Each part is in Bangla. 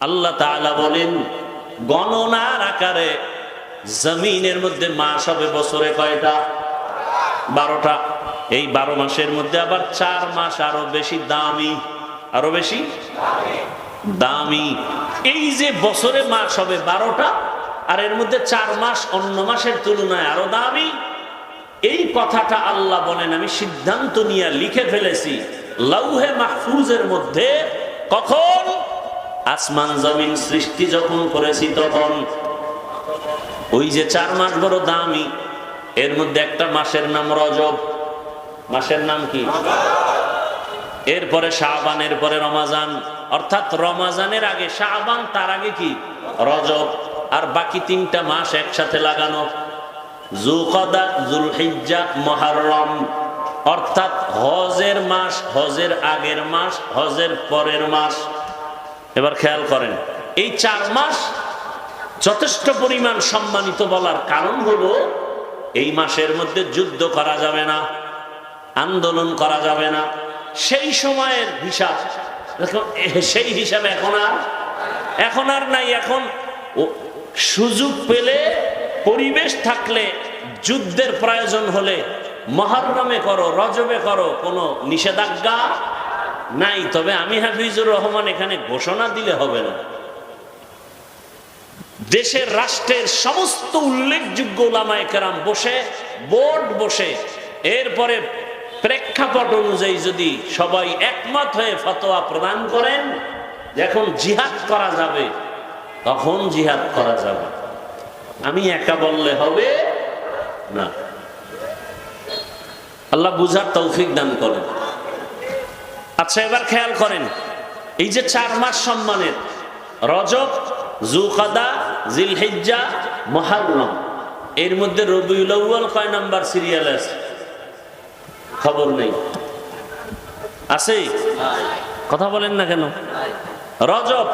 আল্লাহ তাআলা বলেন গণনার আকারে জমিনের মধ্যে মাস হবে বছরে কয়টা? 12টা। এই 12 মাসের মধ্যে আবার 4 মাস আরো বেশি দামি, আরো বেশি দামি। এই যে বছরে মাস হবে 12টা আর এর মধ্যে 4 মাস অন্য মাসের তুলনায় আরো দামি, এই কথাটা আল্লাহ বলেন আমি সিদ্ধান্ত নিয়ে লিখে ফেলেছি লাউহে মাহফুজের মধ্যে। কখন? আসমান জমিন সৃষ্টি যখন করেছি তখন। ওই যে 4 মাস বড় দামি, এর মধ্যে একটা মাসের নাম রজব। মাসের নাম কি? এরপরে শাবান, এরপরে রমাজান, অর্থাৎ রমাজানের আগে শাবান, তার আগে কি রজব, আর বাকি 3টা মাস একসাথে লাগানো, যুলকদা, যুলহিজ্জা, মুহররম, অর্থাৎ হজের মাস, হজের আগের মাস, হজের পরের মাস। এবার খেয়াল করেন, এই 4 মাস যথেষ্ট পরিমাণ সম্মানিত বলার কারণ হলো এই মাসের মধ্যে যুদ্ধ করা যাবে না, আন্দোলন করা যাবে না। সেই সময়ের হিসাব, সেই হিসাবে এখন আর নাই। এখন সুযোগ পেলে, পরিবেশ থাকলে, যুদ্ধের প্রয়োজন হলে মুহররমে করো, রজবে করো, কোনো নিষেধাজ্ঞা নাই। তবে আমি হাফিজুর রহমান এখানে ঘোষণা দিলে হবে না। দেশের রাষ্ট্রের সমস্ত উল্লেখযোগ্য উলামায়ে কেরাম বসে, বোর্ড বসে, এরপরে প্রেক্ষাপট অনুযায়ী যদি সবাই একমত হয়ে ফতোয়া প্রদান করেন এখন জিহাদ করা যাবে, তখন জিহাদ করা যাবে। আমি একা বললে হবে না। আল্লাহ বুঝার তৌফিক দান করেন। আচ্ছা, এবার খেয়াল করেন, এই যে 4 মাস সম্মানের রজব, যুলকদা, জিলহিজ্জা, মুহররম, এর মধ্যে রবিউল আউয়াল কয় নাম্বার সিরিয়াল আছে? খবর নেই। আছে? কথা বলেন না কেন? রজব,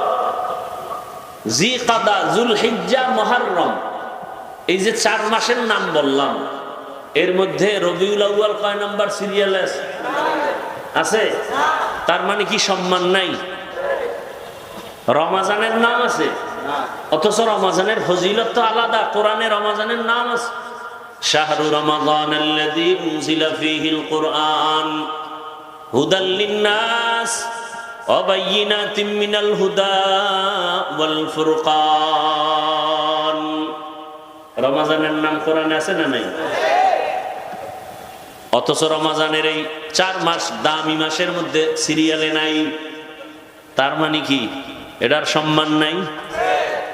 জিলকদা, যুলহিজ্জা, মুহররম, এই যে 4 মাসের নাম বললাম, এর মধ্যে রবিউল আউয়াল কয় নাম্বার সিরিয়াল আছে? আছে। তার মানে কি সম্মান নাই? রমাজানের নাম আছে, অথচ রমাজানের ফজিলত তো আলাদা। কোরআনে রমাজানের নাম আছে, শাহরু রমাদানাল্লাযী উনজিলা ফীহিল কুরআন হুদাল লিন্নাস ওয়া বায়্যিনাতিম মিনাল হুদা ওয়াল ফুরকান। রমাজানের নাম কোরআনে আছে না নাই? অথচ রমাজানের এই 4 মাস দামি মাসের মধ্যে সিরিয়ালে নাই। তার মানে কি এটার সম্মান নাই?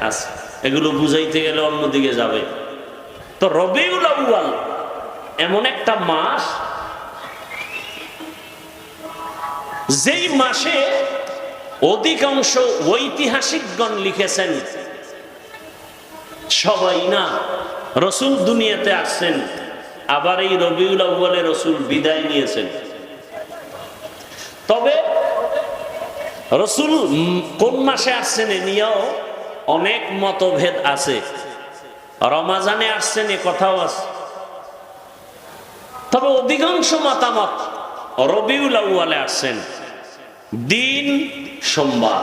আছে। এগুলো বুঝাইতে গেলে অন্যদিকে যাবে। তো রবিউল আউয়াল এমন একটা মাস, যেই মাসে অধিকাংশ ঐতিহাসিকগণ লিখেছেন সবাই না, রাসূল দুনিয়াতে আসছেন, আবার এই রবিউল আউয়ালে রাসূল বিদায় নিয়েছেন। তবে রাসূল কোন মাসে আসছেন এ নিয়েও অনেক মতভেদ আছে। রমাজানে আসছেন এ কথাও আছে, তবে অধিকাংশ মতামত রবিউল আউয়ালে আসছেন। দিন সোমবার,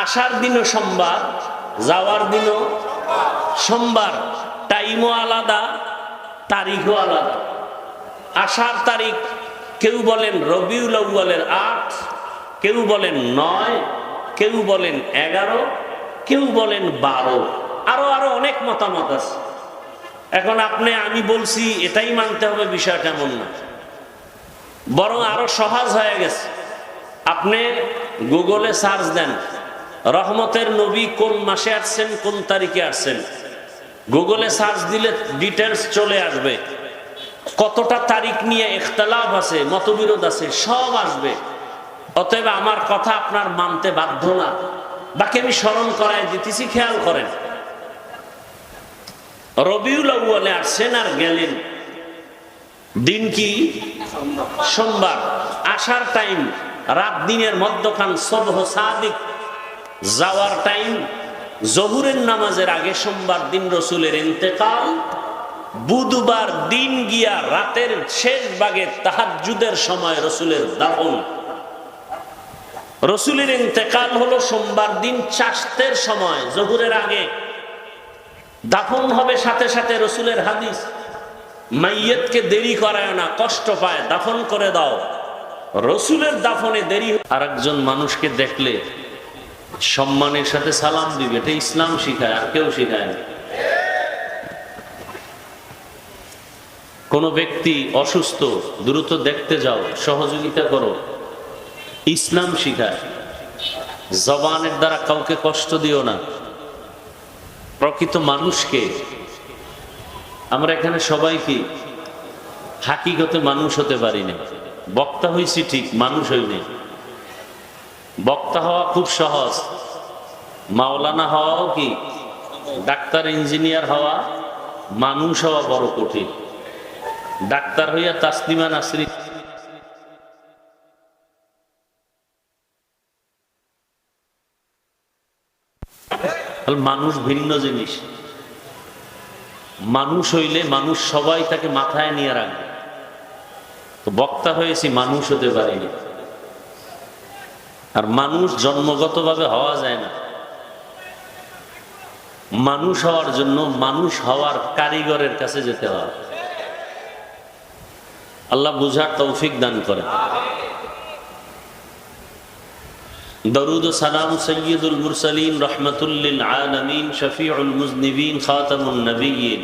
আসার দিনও সোমবার, যাওয়ার দিনও সোমবার, টাইমও আলাদা, তারিখও আলাদা। আসার তারিখ কেউ বলেন রবিউল আউয়ালের 8, কেউ বলেন 9, কেউ বলেন 11, কেউ বলেন 12, আরো অনেক মতামত আছে। এখন আমি বলছি এটাই মানতে হবে, বিষয়টা এমন না, বরং আরো সহজ হয়ে গেছে। আপনি গুগলে সার্চ দেন রহমতের নবী কোন মাসে আসছেন, কোন তারিখে আসছেন, গুগলে সার্চ দিলে ডিটেলস চলে আসবে। কতটা তারিখ নিয়ে ইখতিলাফ আছে, মতবিরোধ আছে, সব আসবে। অতএব আমার কথা আপনার মানতে বাধ্য না, বাকি আমি স্মরণ করায় দিতেছি। খেয়াল করেন, রবিউল আউয়ালে আসছেন আর গেলেন, দিন কি? সোমবার। আসার টাইম রাত দিনের মধ্যখান, সুবহ সাদিক। যাওয়ার টাইম জোহরের নামাজের আগে সোমবার দিন রাসূলের ইন্তেকাল। বুধবার দিন গিয়া রাতের শেষ ভাগে তাহাজ্জুদের সময় রাসূলের দাফন। রসুলের ইন্তেকাল হলো সোমবার দিন চাষতের সময়, জোহরের আগে। দাফন হবে সাথে সাথে। রসুলের হাদিস, মাইয়তকে দেরি করায় না, কষ্ট পায়, দাফন করে দাও। রসুলের দাফনে দেরি। আর একজন মানুষকে দেখলে সম্মানের সাথে সালাম দিবে, এটা ইসলাম শিখায়, আর কেউ শিখায় না। কোন ব্যক্তি অসুস্থ, দ্রুত দেখতে যাও, সহযোগিতা করো, ইসলাম শিখায়। জবানের দ্বারা কাউকে কষ্ট দিও না। প্রকৃত মানুষকে, আমরা এখানে সবাই কি হাকিগতে মানুষ হতে পারি না। বক্তা হইছি ঠিক, মানুষ হইনি। বক্তা হওয়া খুব সহজ, মাওলানা হওয়াও কি, ডাক্তার ইঞ্জিনিয়ার হওয়া, মানুষ হওয়া বড় কঠিন। ডাক্তার হইয়া তাসলিমা নাসরিন মানুষ ভিন্ন জিনিস। মানুষ হইলে মানুষ সবাই তাকে মাথায় নিয়ে রাখবে। তো বক্তা হয়েছি, মানুষ হতে পারিনি। আর মানুষ জন্মগতভাবে হওয়া যায় না। মানুষ হওয়ার জন্য মানুষ হওয়ার কারিগরের কাছে যেতে হয়। আল্লাহ বুঝার তৌফিক দান করে। দরুদ ও সালাম সৈয়দুল মুরসালিন রহমাতুল লিল আলামিন শফিউল মুজনিবিন খাতামুন নবিয়্যিন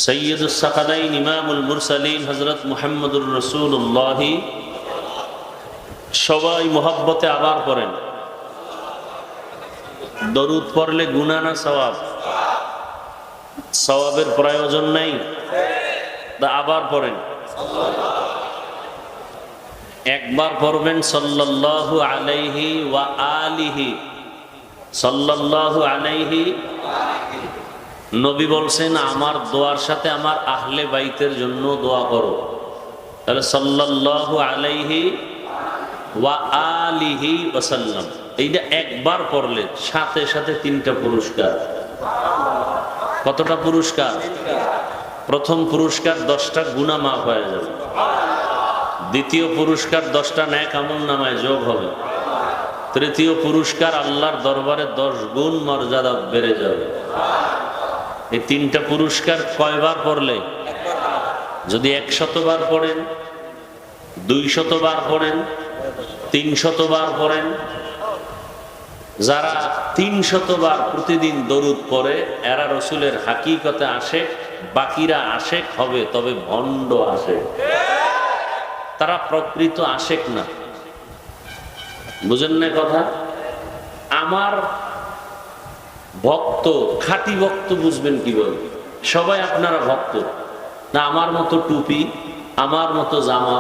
সৈয়দুস সাকালাইন ইমামুল মুরসালিন হযরত মুহাম্মদুর রাসূলুল্লাহ। সবাই মোহাব্বতে আবার পড়েন। দরুদ পড়লে গুনাহ না সওয়াব? সওয়াবের প্রয়োজন নাই, আবার পড়েন। একবার পড়বেন সাল্লাল্লাহু আলাইহি ওয়া আলিহি, সাল্লাল্লাহু আলাইহি। নবী বলছেন আমার দোয়ার সাথে আমার আহলে বাইতের জন্য দোয়া করো। তাহলে সাল্লাল্লাহু আলাইহি ওয়া আলিহি ওয়াসাল্লাম, এইটা একবার পড়লে সাথে সাথে 3টা পুরস্কার। কতটা পুরস্কার? প্রথম পুরস্কার 10টা গুনাহ মাফ হয়ে যাবে। দ্বিতীয় পুরস্কার 10টা নেক আমল নামায় যোগ হবে। তৃতীয় পুরস্কার আল্লাহর দরবারে 10 গুণ মর্যাদা বেড়ে যাবে। এই 3টা পুরস্কার কয়বার পড়লে? যদি 100 বার পড়েন, 200 বার পড়েন, 300 বার পড়েন। যারা 300 বার প্রতিদিন দরুদ পড়ে এরা রসুলের হাকিকতে আশেক, বাকিরা আশেক হবে, তবে ভণ্ড আশেক। তারা প্রকৃত আশেক না। বুঝেন না কথা? আমার ভক্ত, খাঁটি ভক্ত বুঝবেন কিভাবে? সবাই আপনারা ভক্ত না? আমার মতো টুপি, আমার মতো জামা,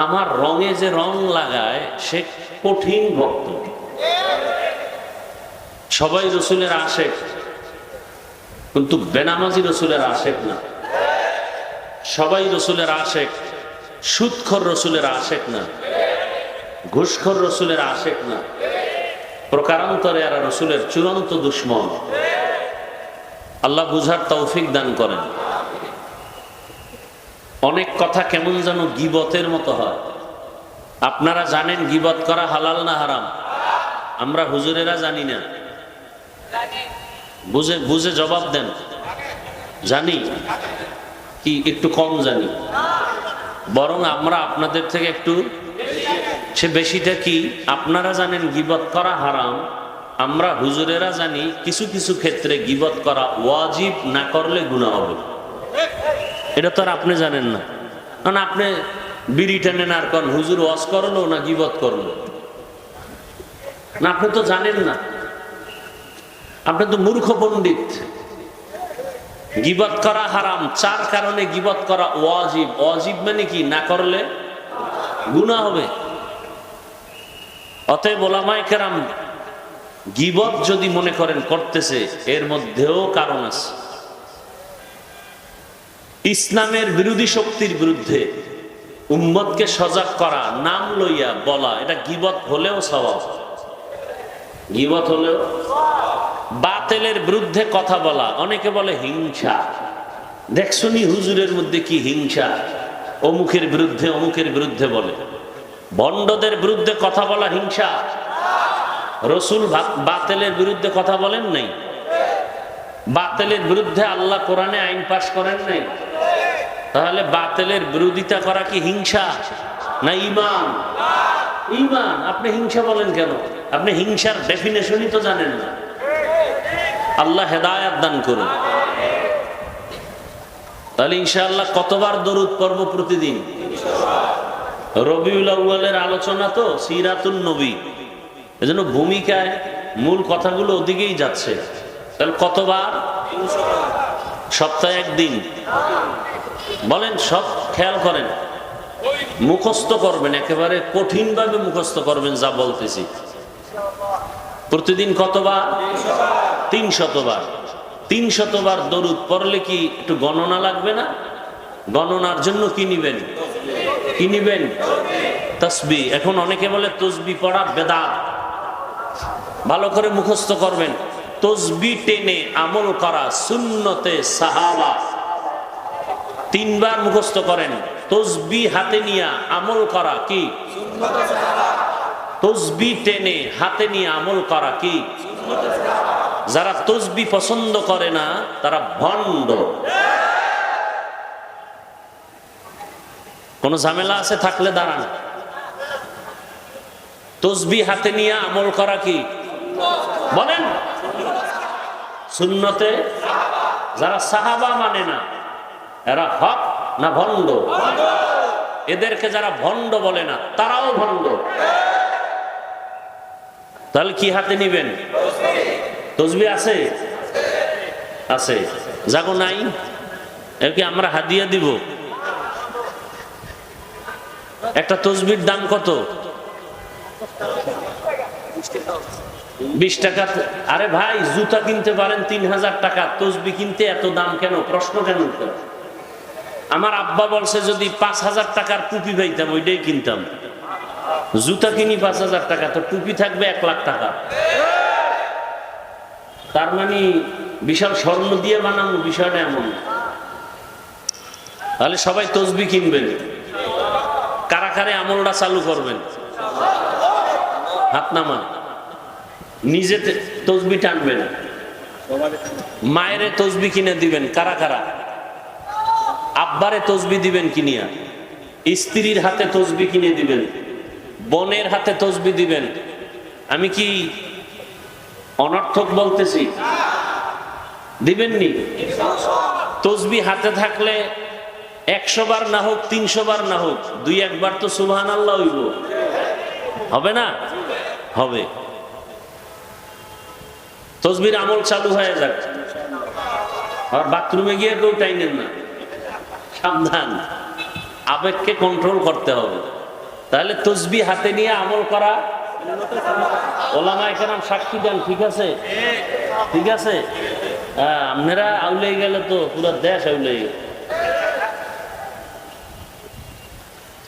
আমার রঙে যে রং লাগায় সে কঠিন ভক্ত। সবাই রসুলের আশেক, কিন্তু বেনামাজি রসুলের আশেক না। সবাই রসুলের আশেক, সুদখোর রসুলের আশেক না, ঘুষখোর রসুলের আশেক না। প্রকারান্তরে এরা রসুলের চূড়ান্ত দুশ্মন। আল্লাহ বুঝার তৌফিক দান করেন। অনেক কথা কেমন যেন গীবতের মতো হয়। আপনারা জানেন গীবত করা হালাল না হারাম? আমরা হুজুরেরা জানি না। বুঝে বুঝে জবাব দেন। জানি কি? একটু কম জানি। বরং আমরা আপনাদের থেকে একটু, সে বেশিটা কি? আপনারা জানেন গীবত করা হারাম, আমরা হুজুরেরা জানি কিছু কিছু ক্ষেত্রে গীবত করা ওয়াজিব, না করলে গুনাহ হবে। এটা তো আর আপনি জানেন না। কারণ আপনি বিড়ি টেনেন আর কোন হুজুর ওয়াজ করলো না গীবত করলো না, আপনি তো জানেন না। আপনি তো মূর্খ পণ্ডিত। গীবত করা হারাম, 4 কারণে গীবত করা ওয়াজিব। ওয়াজিব মানে কি? না করলে গুনাহ হবে। অতএব ওলামায়ে কেরাম গীবত যদি মনে করেন করতেছে, এর মধ্যেও কারণ আছে। ইসলামের বিরোধী শক্তির বিরুদ্ধে উম্মতকে সজাগ করা, নাম লইয়া বলা, এটা গীবত হলেও সওয়াব। গীবত হলেও। বাতিলের বিরুদ্ধে কথা বলা, অনেকে বলে হিংসা। দেখছনি হুজুরের মধ্যে কি হিংসা, অমুকের বিরুদ্ধে অমুকের বিরুদ্ধে বলে। ভণ্ডদের বিরুদ্ধে কথা বলা হিংসা? রসুল বাতিলের বিরুদ্ধে কথা বলেন নাই? বাতিলের বিরুদ্ধে আল্লাহ কোরআনে আইন পাশ করেন নাই? তাহলে বাতিলের বিরোধিতা করা কি হিংসা না ঈমান? ঈমান। আপনি হিংসা বলেন কেন? আপনি হিংসার ডেফিনেশনই তো জানেন না। আল্লাহ হেদায়েত দান করুন। তাহলে ইনশাআল্লাহ কতবার দরুদ পড়ব প্রতিদিন? রবিউল আউয়ালের আলোচনা তো সিরাতুন নবী, এজন্য ভূমিকায় মূল কথাগুলো ওদিকেই যাচ্ছে। তাহলে কতবার? সপ্তাহে একদিন। বলেন, সব খেয়াল করেন, মুখস্থ করবেন, একেবারে কঠিন ভাবে মুখস্থ করবেন যা বলতেছি। প্রতিদিন কতবার? 300 বার। 300 বার দরুদ পড়লে কি একটু গণনা লাগবে না? গণনার জন্য কি নিবেন? কি নিবেন? তাসবিহ। এখন অনেকে বলে তসবিহ পড়া বেদাত। ভালো করে মুখস্থ করবেন, তসবিহ টেনে আমল করা সুন্নতে সাহাবা। 3 বার মুখস্থ করেন, তসবিহ হাতে নিয়ে আমল করা কি? তসবিহ টেনে হাতে নিয়ে আমল করা কি? যারা তসবিহ পছন্দ করে না তারা ভণ্ড। কোন ঝামেলা আছে থাকলে দাঁড়ান। তসবিহ হাতে নিয়ে আমল করা কি? বলেন, সুন্নতে। যারা সাহাবা মানে না এরা হক না ভণ্ড? এদেরকে যারা ভণ্ড বলে না তারাও ভণ্ড। তাহলে কি হাতে নিবেন? তসবিহ আছে? আছে। যাগো নাই, এর কি আমরা হাদিয়া দিব? একটা তসবির দাম কত? 20 টাকা। আরে ভাই, জুতা কিনতে পারেন 3000 টাকা, তসবিহ কিনতে এত দাম কেন? প্রশ্ন কেন? আমার আব্বা বলছে যদি 5000 টাকার টুপি পাইতাম ওইটাই কিনতাম। জুতা কিনি 5000 টাকা, তো টুপি থাকবে 1 লাখ টাকা। তার মানে বিশাল স্বর্ণ দিয়ে বানানো বিষয়টা এমন। তাহলে সবাই তসবিহ কিনবেন। কারা কারে আমলটা চালু করবেন? হাত নামান। নিজে তসবিহ টানবেন, মায়েরে তসবিহ কিনে দিবেন। কারা কারা? আব্বারে তসবিহ দিবেন কিনিয়া, স্ত্রীর হাতে তসবিহ কিনে দিবেন, বোনের হাতে তসবিহ দিবেন। আমি কি অনর্থক বলতেছি? দিবেননি? তসবিহ হাতে থাকলে 100 বার না হোক, 300 বার না হোক, 2-1 বার তো সুবহানাল্লাহ হইব। হবে না? হবে। তসবির আমল চালু হয়ে যাক। আর বাথরুমে গিয়ে কেউ টাইনেন না, সাবধান। আবেগকে কন্ট্রোল করতে হবে। তাহলে তসবিহ হাতে নিয়ে আমল করা ওলামায়ে কেরাম সাক্ষী দেন। ঠিক আছে? ঠিক আছে। আপনারা আউলাই গেলে তো পুরো দেশ আউলাই গেল।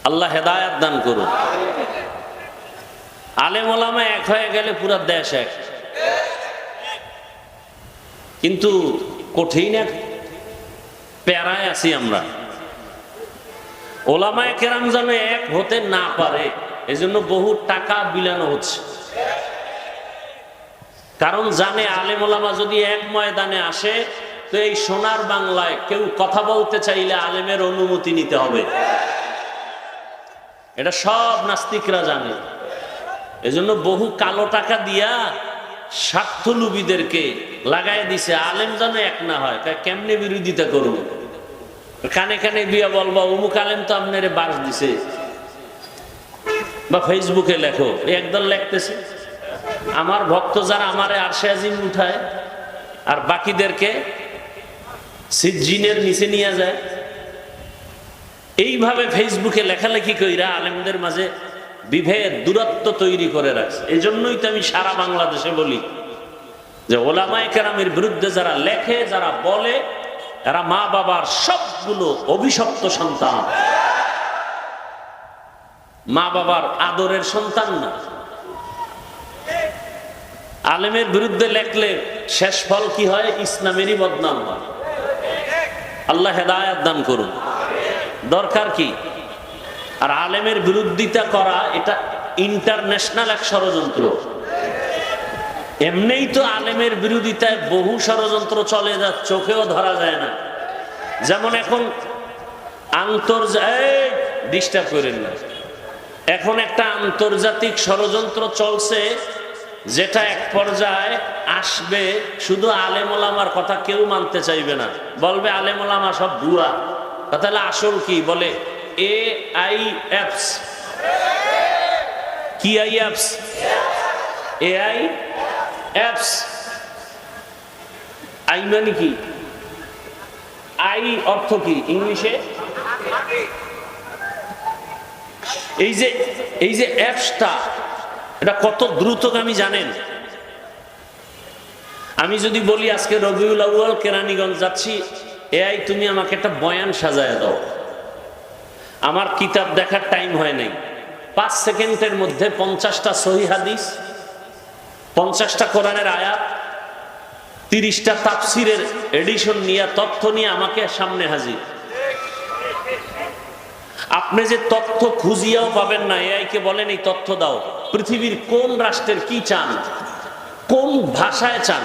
আল্লাহ হেদায়েত দান করুন। আলেম ওলামা এক হয়ে গেলে পুরো দেশ এক। কিন্তু কঠিন এক প্যারায় আছি আমরা। ওলামায়ে কেরাম যেন এক হতে না পারে, এজন্য বহু টাকা বিলানো হচ্ছে। কারণ জানে আলেম ওলামা যদি এক ময়দানে আসে তো এই সোনার বাংলায় কেউ কথা বলতে চাইলে আলেমের অনুমতি নিতে হবে। এটা সব নাস্তিকরা জানে। এজন্য বহু কালো টাকা দিয়া স্বার্থলোভীদেরকে লাগাই দিছে, আলেম যেন এক না হয়। কেমনে বিরোধিতা করবো? কানে কানে বিয়া বলবা অমুক আলেম তো আপনার বাস দিছে, বা ফেসবুকে লেখো। একদল লেখতেছে। আমার ভক্ত যারা আমারে আরশে আজিম উঠায় আর বাকিদেরকে সিজ্জিনের নিচে নিয়ে যায়। এইভাবে ফেসবুকে লেখালেখি কইরা আলেমদের মাঝে বিভেদ, দূরত্ব তৈরি করে রাখছে। এই জন্যই তো আমি সারা বাংলাদেশে বলি যে ওলামায়ে কেরামের বিরুদ্ধে যারা লেখে, যারা বলে, এরা মা বাবার সবগুলো অভিশপ্ত সন্তান। মা বাবার আদরের সন্তান না। আলেমের বিরুদ্ধে লেখলে শেষ ফল কি হয়? ইসলামেরই বদনাম হয়। আল্লাহ হেদায়েত দান করুন। দরকার কি? আর আলেমের বিরোধিতা করা এটা ইন্টারন্যাশনাল এক ষড়যন্ত্র। এমনিই তো আলেমের বিরোধিতায় বহু ষড়যন্ত্র চলে যা চোখেও ধরা যায় না। যেমন এখন ডিস্টার্ব করেন না, এখন একটা আন্তর্জাতিক ষড়যন্ত্র চলছে যেটা এক পর্যায়ে আসবে, শুধু আলেম ওলামার কথা কেউ মানতে চাইবে না, বলবে আলেম ওলামা সব ভুয়া। তাহলে আসল কি? বলে AIFs। কি AIFs? AIFs। আই মানে কি? আই অর্থ কি ইংলিশে? এই যে অ্যাপসটা, এটা কত দ্রুতগামী জানেন? আমি যদি বলি আজকে রবিউল আউয়াল কেরানীগঞ্জ যাচ্ছি, এআই তুমি আমাকে একটা বয়ান সাজায় দাও, আমার কিতাব দেখার টাইম হয় নাই, 5 সেকেন্ডের মধ্যে 50টা সহিহ হাদিস, 50টা কোরআনের আয়াত, 30টা তাফসিরের এডিশন নিয়ে তথ্য নিয়ে আমাকে সামনে হাজির। আপনি যে তথ্য খুঁজিয়াও পাবেন না, এআইকে বলেন এই তথ্য দাও, পৃথিবীর কোন রাষ্ট্রের কি চান, কোন ভাষায় চান,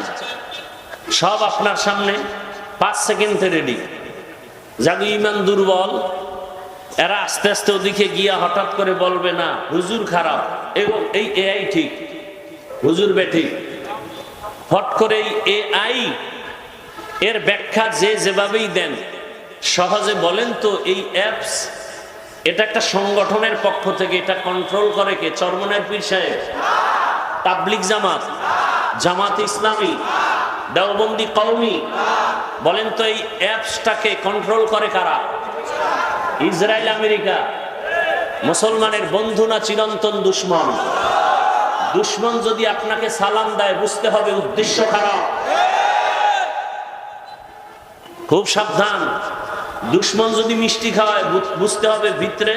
সব আপনার সামনে 5 সেকেন্ডে রেডি। যাদের ইমান দুর্বল এরা আস্তে আস্তে ওদিকে গিয়া হঠাৎ করে বলবে না হুজুর খারাপ, এবং এই এআই ঠিক, হুজুর বেঠিক। হট করে এই এআই এর ব্যাখ্যা যে যেভাবেই দেন, সহজে বলেন তো এই অ্যাপস এটা একটা সংগঠনের পক্ষ থেকে, এটা কন্ট্রোল করে কে? চরমনাই পীর সাহেব, তাবলিগ জামাত, জামাত ইসলামী, দেওবন্দি কওমি? বলেন তো এই অ্যাপসটাকে কন্ট্রোল করে কারা? Israel, America. মুসলমানের বন্ধু না চিরন্তন দুশ্মন? দুশ্মন যদি আপনাকে সালাম দেয় বুঝতে হবে উদ্দেশ্য খারাপ, খুব সাবধান। দুশ্মন যদি মিষ্টি খাওয়ায় বুঝতে হবে ভিতরে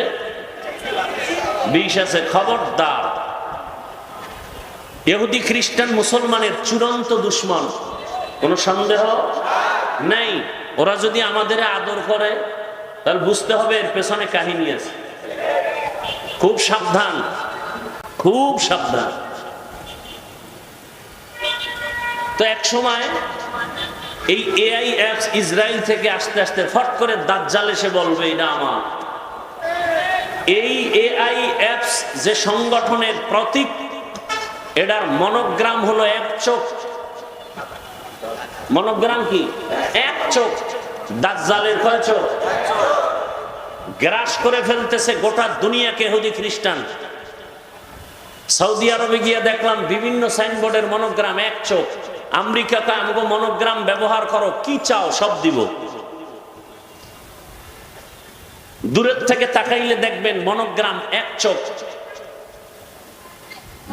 বিষ আছে, খবরদার। ইহুদি খ্রিস্টান মুসলমানের চূড়ান্ত দুশ্মন, কোনো সন্দেহ নেই। ওরা যদি আমাদের আদর করে তাহলে বুঝতে হবে এর পেছনে কাহিনী আছে। খুব সাবধান, খুব সাবধান। তো এক সময় এই এআই অ্যাপস ইসরায়েল থেকে আস্তে আস্তে ফট করে দাজ্জাল এসে বলবে এটা আমার। এই এআই অ্যাপস যে সংগঠনের প্রতীক, এটার মনোগ্রাম হলো এক চোখ। মনোগ্রাম কি? এক চোখ। দাজ্জালের কয় চোখ? গ্রাস করে ফেলতেছে গোটা দুনিয়াকে ইহুদি খ্রিস্টান। সৌদি আরবে গিয়ে দেখলাম বিভিন্ন সাইনবোর্ডের মনোগ্রাম এক চোখ। আমেরিকাতে আমাকে মনোগ্রাম ব্যবহার করো, কি চাও সব দিব। দূরের থেকে তাকাইলে দেখবেন মনোগ্রাম এক চোখ।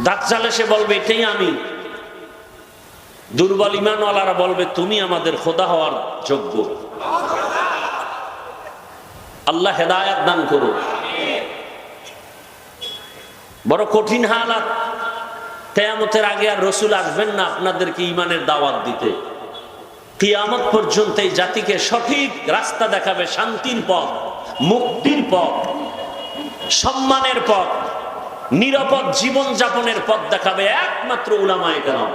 দাজ্জাল এসে বলবে এটাই আমি। দুর্বল ঈমানওয়ালারা বলবে তুমি আমাদের খোদা হওয়ার যোগ্য। আল্লাহ হেদায়েত দান করুন। বড় কঠিন হালাত। কিয়ামতের আগে আর রাসূল আসবেন না আপনাদেরকে ঈমানের দাওয়াত দিতে। কিয়ামত পর্যন্ত এই জাতিকে সঠিক রাস্তা দেখাবে, শান্তির পথ, মুক্তির পথ, সম্মানের পথ, নিরাপদ জীবন যাপনের পথ দেখাবে একমাত্র উলামায়ে কেরাম,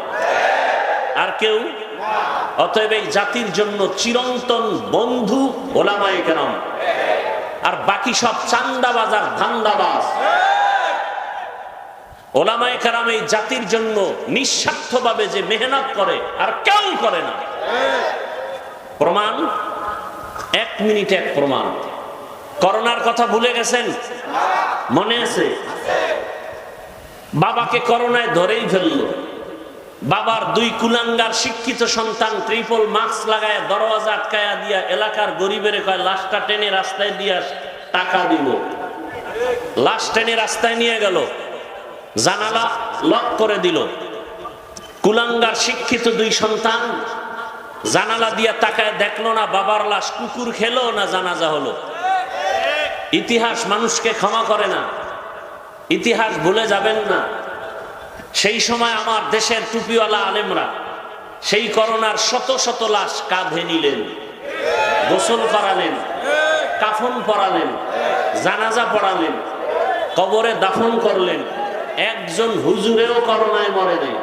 আর কেউ। অতএব এই জাতির জন্য চিরন্তন বন্ধু উলামায়ে কেরাম, আর বাকি সব চান্দাবাজ আর ধান্দাবাজ। উলামায়ে কেরাম এই জাতির জন্য নিঃস্বার্থভাবে যে মেহনত করে আর কেউ করে না। প্রমাণ 1 মিনিট, এক প্রমাণ। করোনার কথা ভুলে গেছেন? মনে আছে? বাবাকে করোনায় ধরেই ফেললো। বাবার 2 কুলাঙ্গার শিক্ষিত সন্তান ট্রিপল মাস্ক লাগায় দরওয়াজা আটকায়া দিয়া এলাকার গরিবের কয় লাশটা টেনে রাস্তায় দিয়া টাকা দিব। লাশ টেনে রাস্তায় নিয়ে গেল, জানালা লক করে দিল। কুলাঙ্গার শিক্ষিত 2 সন্তান জানালা দিয়া তাকায় দেখলো না বাবার লাশ কুকুর খেলো না জানাজা হলো। ইতিহাস মানুষকে ক্ষমা করে না, ইতিহাস ভুলে যাবেন না। সেই সময় আমার দেশের টুপিওয়ালা আলেমরা সেই করোনার শত শত লাশ কাঁধে নিলেন, গোসল করালেন, কাফন পরালেন, জানাজা পড়ালেন, কবরে দাফন করলেন, একজন হুজুরেও করোনায় মরে নেই।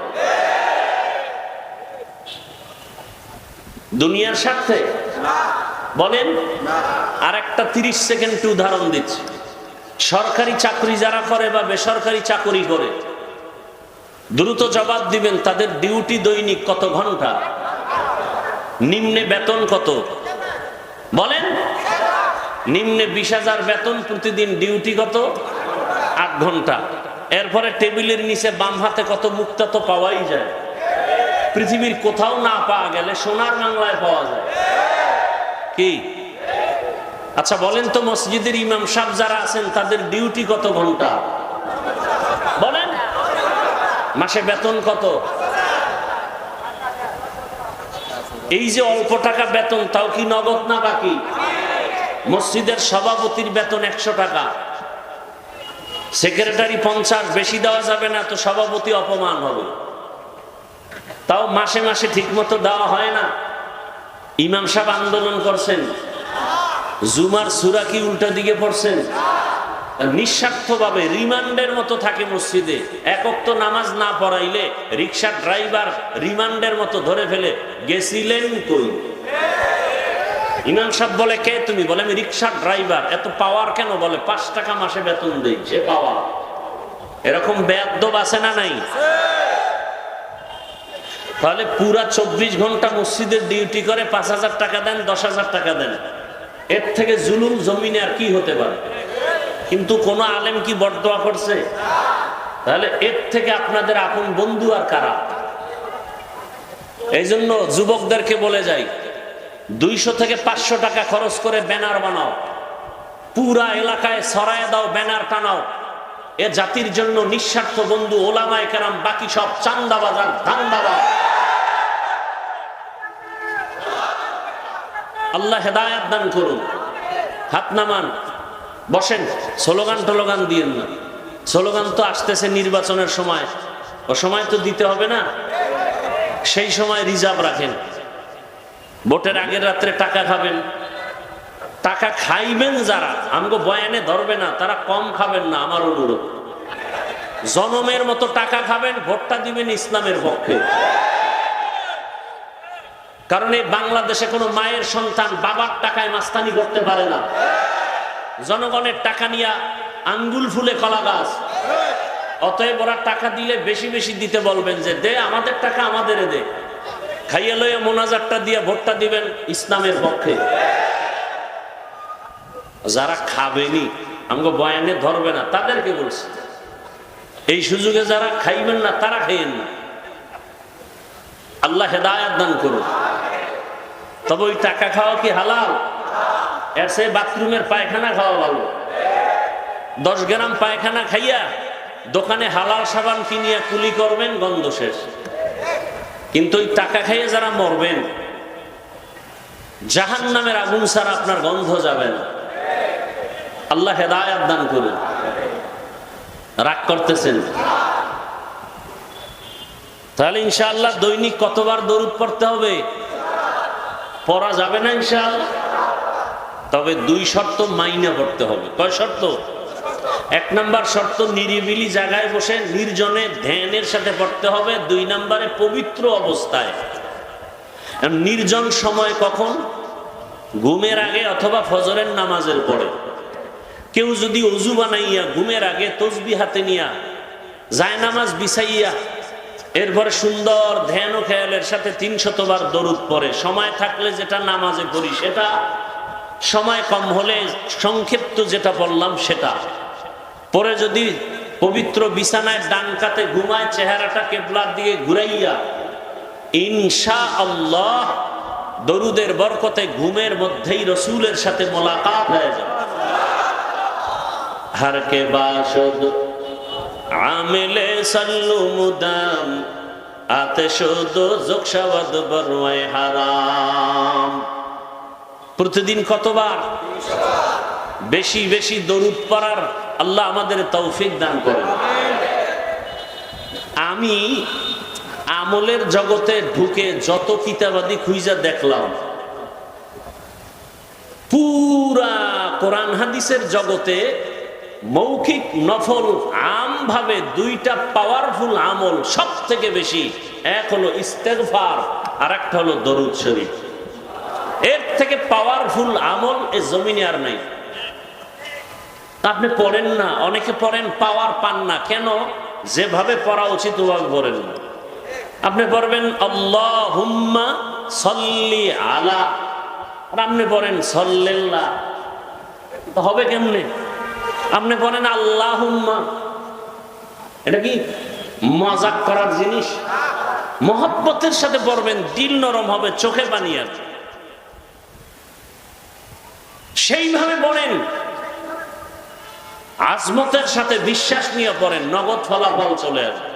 দুনিয়ার স্বার্থে বলেন। আর একটা 30 সেকেন্ড উদাহরণ দিচ্ছি। সরকারি চাকরি যারা করে বা বেসরকারি চাকরি করে, দ্রুত জবাব দিবেন, তাদের ডিউটি দৈনিক কত ঘন্টা? নিম্নে বেতন কত বলেন? নিম্নে 20,000 বেতন, প্রতিদিন ডিউটি কত? 8 ঘন্টা। এরপরে টেবিলের নিচে বাম হাতে কত মুক্তা তো পাওয়াই যায়। পৃথিবীর কোথাও না পাওয়া গেলে সোনার বাংলায় পাওয়া যায়। কি? আচ্ছা বলেন তো, মসজিদের ইমাম সাহেব যারা আছেন তাদের ডিউটি কত ঘন্টা বলেন? মাসে বেতন কত? এই যে অল্প টাকা বেতন, তাও কি নগদ না বাকি? মসজিদের সভাপতির বেতন 100 টাকা, সেক্রেটারি 50, বেশি দেওয়া যাবে না তো সভাপতি অপমান হবে। তাও মাসে মাসে ঠিক মতো দেওয়া হয় না। ইমাম সাহেব আন্দোলন করছেন, জুমার সূরা কি উল্টা দিকে পড়ছেন, নিঃস্বার্থভাবে রিমান্ডের মতো থাকে মসজিদে। এক ওয়াক্ত নামাজ না পড়াইলে রিকশার ড্রাইভার রিমান্ডের মতো ধরে ফেলে, গেছিলেন কই? ইমাম সাহেব বলে, কে তুমি? বলে, আমি রিকশার ড্রাইভার। এত পাওয়ার কেন? বলে, 5 টাকা মাসে বেতন দেই, সে পাওয়া। এরকম বেয়াদব আছে না নাই? তাহলে পুরা 24 ঘন্টা মসজিদের ডিউটি করে 5,000 টাকা দেন, 10,000 টাকা দেন, এর থেকে জুলুম জমিনে আর কি হতে পারে? কিন্তু কোন আলেম কি বরদোয়া করছে? তাহলে এর থেকে আপনাদের আপন বন্ধু আর কারা? এই জন্য যুবকদেরকে বলে যাই, 200 থেকে 500 টাকা খরচ করে ব্যানার বানাও, পুরা এলাকায় ছড়ায় দাও, ব্যানার টানাও। এ জাতির জন্য নিঃস্বার্থ বন্ধু ওলামায়ে কেরাম, বাকি সব চান্দাবাজ আর ধান্দাবাজ। আল্লাহ হেদায়েত দান করুন। হাত নামান, বসেন, স্লোগান টোলোগান দিয়েন না। স্লোগান তো আসতেছে নির্বাচনের সময়, ও সময় তো দিতে হবে না? সেই সময় রিজার্ভ রাখেন। ভোটের আগের রাত্রে টাকা খাবেন, টাকা খাইবেন যারা, আমগো বয়ানে ধরবে না, তারা কম খাবেন না, আমার অনুরোধ। জনমের মতো টাকা খাবেন, ভোটটা দিবেন ইসলামের পক্ষে। কারণ এই বাংলাদেশে কোনো মায়ের সন্তান বাবার টাকায় মাস্তানি করতে পারে না। জনগণের টাকা নিয়ে আঙ্গুল ফুলে কলা গাছ। অতএব ওরা টাকা দিলে বেশি বেশি দিতে বলবেন, যে দে আমাদের টাকা আমাদের দে, খাইয়া লইয়া মোনাজারটা দিয়ে ভোটটা দিবেন ইসলামের পক্ষে। যারা খাবেনি, আমগো বয়ানে ধরবে না, তাদেরকে বলছি, এই সুযোগে যারা খাইবেন না তারা খাইয়েন না। আল্লাহ হেদায়েত দান করুন। তবে ওই টাকা খাওয়া কি হালাল? এর চেয়ে বাথরুমের পায়খানা খাওয়া ভালো। 10 গ্রাম পায়খানা খাইয়া দোকানে হালাল সাবান কিনিয়া কুলি করবেন, গন্ধ শেষ। কিন্তু ওই টাকা খাইয়ে যারা মরবেন, জাহান্নামের আগুন ছাড়া আপনার গন্ধ যাবে না। আল্লাহ হেদায়েত দান করুন। রাগ করতেছেন? তাহলে ইনশাআল্লাহ দৈনিক কতবার দরুদ পড়তে হবে? পড়া যাবে না ইনশাআল্লাহ? তবে 2 শর্ত মাইনা পড়তে হবে। কয় শর্ত? 1 নাম্বার শর্ত, নিরিবিলি জায়গায় বসে নির্জনে ধ্যানের সাথে পড়তে হবে। 2 নাম্বারে পবিত্র অবস্থায়। নির্জন সময় কখন? ঘুমের আগে অথবা ফজরের নামাজের পরে। কেউ যদি ওযু বানাইয়া ঘুমের আগে তসবিহ হাতে নিয়া জায়নামাজ বিছাইয়া এরপরে সুন্দর ধ্যান ও খেয়ালের সাথে 300 বার দরুদ পড়ে, সময় থাকলে যেটা নামাজে পড়ি সেটা, সময় কম হলে সংক্ষিপ্ত যেটা বললাম সেটা পরে যদি পবিত্র বিছানায় ডান কাতে ঘুমায়, চেহারাটা কিবলার দিকে ঘুরাইয়া, ইনশাআল্লাহ দরুদের বরকতে ঘুমের মধ্যেই রাসূলের সাথে মোলাকাত হয়ে যাবে। हर के बाशद आमिले सल्लु मुदाम आते शुदो जुक्षवद बरवाय हाराम। प्रतिदिन কতবার? বেশি বেশি দরুদ পড়ার আল্লাহ আমাদের তৌফিক দান করেন। আমি আমলের জগতে ঢুকে যত কিতাবাদি খুঁজা দেখলাম, পুরা কোরআন হাদিসের জগতে মৌখিক নফল আমভাবে দুইটা পাওয়ারফুল আমল সব থেকে বেশি, এক হলো ইস্তেগফার আর একটা হলো দরুদ শরীফ। এর থেকে পাওয়ারফুল আমল এ জমিনে আর নাই। আপনি পড়েন না, অনেকে পড়েন পাওয়ার পান না, কেন? যেভাবে পড়া উচিত ওভাবে পড়েন না। আপনি পড়বেন আল্লাহুম্মা সাল্লি আলা, আর আপনি পড়েন সাল্লাল্লাহ, তো হবে কেমনে? আপনি বলেন আল্লাহুম্মা, এটা কি মজাক করার জিনিস? মহব্বতের সাথে পড়বেন, দিল নরম হবে, চোখে পানি আসবে। সেইভাবে পড়েন, আজমতের সাথে বিশ্বাস নিয়ে পড়েন, নগদ ফলাফল চলে আসবে।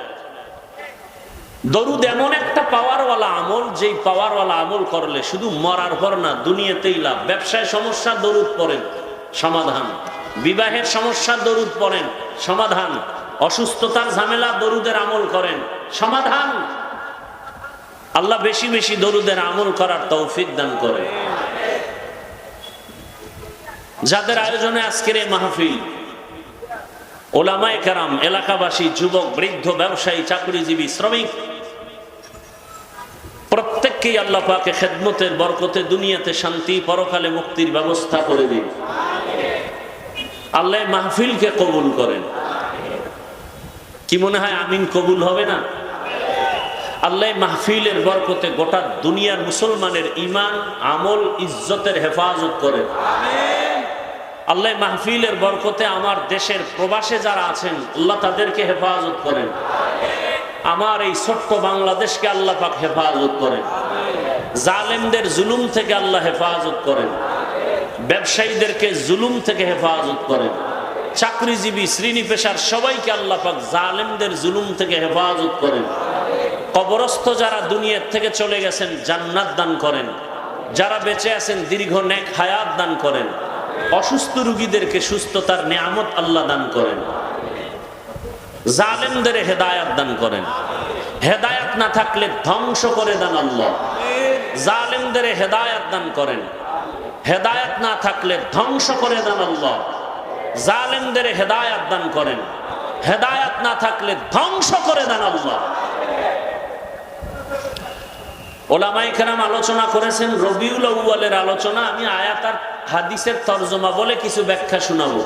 দরুদ এমন একটা পাওয়ারওয়ালা আমল, যেই পাওয়ারওয়ালা আমল করলে শুধু মরার পর না, দুনিয়াতেই লাভ। ব্যবসায় সমস্যা, দরুদ পড়েন, সমাধান। বিবাহের সমস্যা, দরুদ পড়েন, সমাধান। অসুস্থতার ঝামেলা, দরুদের আমল করেন, সমাধান। আল্লাহ বেশি বেশি দরুদের আমল করার তৌফিক দান করে। যাদের আয়োজনে আজকের এই মাহফিল, ওলামায়ে কেরাম, এলাকাবাসী, যুবক, বৃদ্ধ, ব্যবসায়ী, চাকরিজীবী, শ্রমিক, প্রত্যেককেই আল্লাহ পাকে খেদমতের বরকতে দুনিয়াতে শান্তি, পরকালে মুক্তির ব্যবস্থা করে দিন। আল্লাহ মাহফিলকে কবুল করেন। কি মনে হয় আমিন কবুল হবে না? আল্লাহ মাহফিলের বরকতে গোটা দুনিয়ার মুসলমানের ঈমান, আমল, ইজ্জতের হেফাজত করেন। আল্লাহ মাহফিলের বরকতে আমার দেশের প্রবাসে যারা আছেন, আল্লাহ তাদেরকে হেফাজত করেন। আমার এই ছোট্ট বাংলাদেশকে আল্লাহ পাক হেফাজত করেন। জালেমদের জুলুম থেকে আল্লাহ হেফাজত করেন। ব্যবসায়ীদেরকে জুলুম থেকে হেফাজত করেন। চাকরিজীবী, শ্রেণী পেশার সবাইকে আল্লাহ পাক জালেমদের জুলুম থেকে হেফাজত করেন। কবরস্থ যারা দুনিয়ার থেকে চলে গেছেন, জান্নাত দান করেন। যারা বেঁচে আছেন, দীর্ঘ নেক হায়াত দান করেন। অসুস্থ রোগীদেরকে সুস্থতার নিয়ামত আল্লাহ দান করেন। জালেমদের হেদায়াত দান করেন। হেদায়াত না থাকলে ধ্বংস করে দেন আল্লাহ। জালেমদের হেদায়াত দান করেন। হেদায়াত না থাকলে ধ্বংস করে দেন আল্লাহ। জালেমদের হেদায়াত দান করেন। হেদায়াত না থাকলে ধ্বংস করে দেন আল্লাহ। ওলামায়ে কেরাম আলোচনা করেছেন, রবিউল আউয়ালের আলোচনা। আমি আয়াত আর হাদিসের তরজমা বলে কিছু ব্যাখ্যা শোনাবো।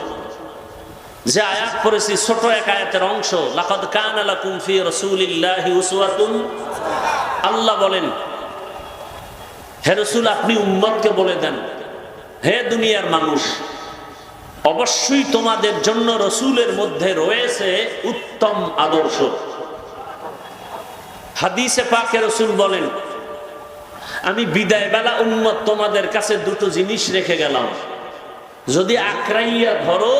যে আয়াত পড়েছি, ছোট এক আয়াতের অংশ, লাকাদ কানা লাকুম ফি রাসূলিল্লাহি উসওয়াতুন। আল্লাহ বলেন, হে রাসূল, আপনি উম্মতকে বলে দেন, হে দুনিয়ার মানুষ, অবশ্যই তোমাদের জন্য রাসূলের মধ্যে রয়েছে উত্তম আদর্শ। হাদিসে পাকে রাসূল বলেন, আমি বিদায় বেলা উম্মত তোমাদের কাছে দুটো জিনিস রেখে গেলাম, যদি আকরাইয়া ধরো,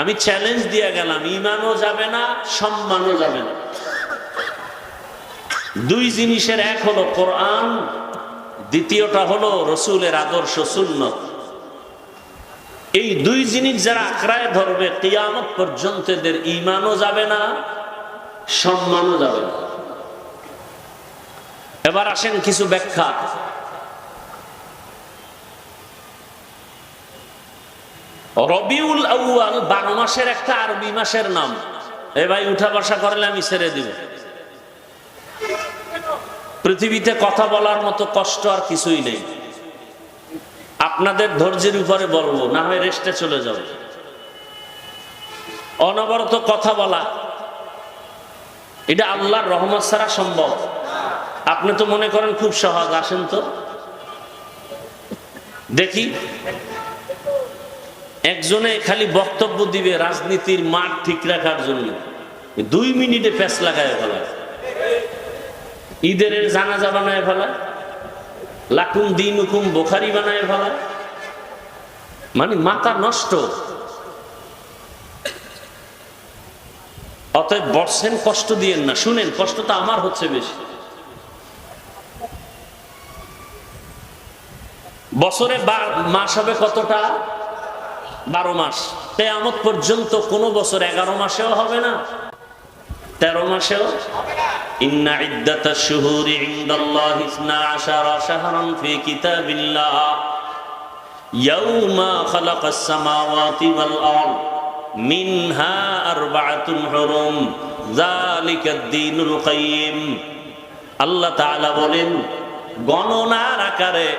আমি চ্যালেঞ্জ দিয়ে গেলাম, ঈমানও যাবে না, সম্মানও যাবে না। দুই জিনিসের এক হলো কোরআন, দ্বিতীয়টা হলো রাসূলের আদর্শ সুন্নাত। এই দুই জিনিস যারা আঁকড়ায় ধরবে, কিয়ামত পর্যন্ত এদের ঈমানও যাবে না, সম্মানও যাবে না। এবার আসেন কিছু ব্যাখ্যা। রবিউল আউয়াল 12 মাসের একটা আরবি মাসের নাম। এ ভাই উঠা বসা করলে আমি ছেড়ে দিব। পৃথিবীতে কথা বলার মতো কষ্ট আর কিছুই নেই। আপনাদের ধৈর্যের উপরে বলবো, না হয় রেস্টে চলে যাব। অনবরত কথা বলা, এটা আল্লাহর রহমত ছাড়া সম্ভব। আপনি তো মনে করেন খুব সহজ, আসেন তো দেখি। একজনে খালি বক্তব্য দিবে রাজনীতির মাঠ ঠিক রাখার জন্য, 2 মিনিটে প্যাচ লাগায় ফেলায়। ঈদের জানাজা বানায় ফেলায়, লাকুম দীনুকুম বুখারী বানায় ফেলায়। মানে মাথা নষ্ট। অতএব বসেন, কষ্ট দিয়েন না, শুনেন। কষ্ট তো আমার হচ্ছে বেশি। বছরে মাস হবে কতটা? 12 মাস। কিয়ামত পর্যন্ত কোন বছর 11 মাসেও হবে না, 13 মাসেও। ইন্না ইদ্দাতাশ শুহুরি ইনদাল্লাহি 12 শাহরান ফি কিতাবিল্লাহ ইয়াউমা খালাকাস সামাওয়াতি ওয়াল আরদ মিনহা আরবাআতুন হুরুম যালিকাদ দীনুল কাইয়্যিম। আল্লাহ তাআলা বলেন, গণনার আকারে